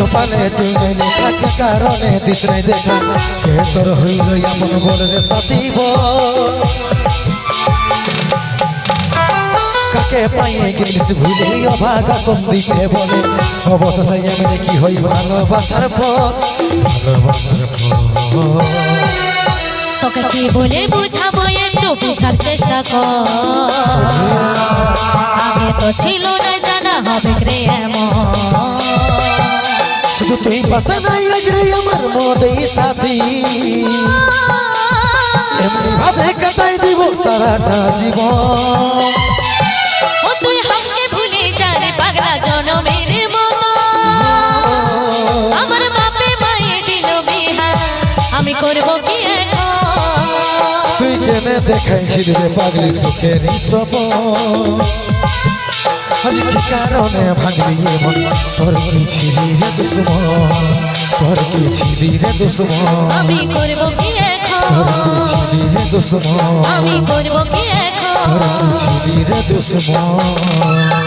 কপালে তুই নইলে থাকি কারণে দিস নাই দেখা কে তোর হইল এমন বলে রে সাথী বল কাকে পাইয়ে গেলিস ভুলে অভাগা সন্দীপে বলে অবশেষে এমনি কি হই ভালোবাসার পথ ভালোবাসার পথ তোকে কি বলে বুঝাবো একটু বুঝার চেষ্টা কর আগে তো ছিল না জানা হবে রে এমন শুধু তুই পাশে নাই আজ রে আমার মনেই সাথী এমনি ভাবে কাটাই দিব সারাটা জীবন ও তুই আমাকে ভুলে যা রে পাগলা জনমের মতো আমার বাপে মায়ে দিল বিহা আমি করব কি এখন তুই কেনে দেখাইছিলি রে পাগলি সুখের সপন আজ কি কারণে ভাঙলি এমন তোর কি ছিলি রে দুশ্মন তোর কি ছিলি রে দুশ্মন আমি করব কি তোর কি এখন ছিলি রে দুশ্মন আমি করব কি তোর এখন কি ছিলি রে দুশ্মন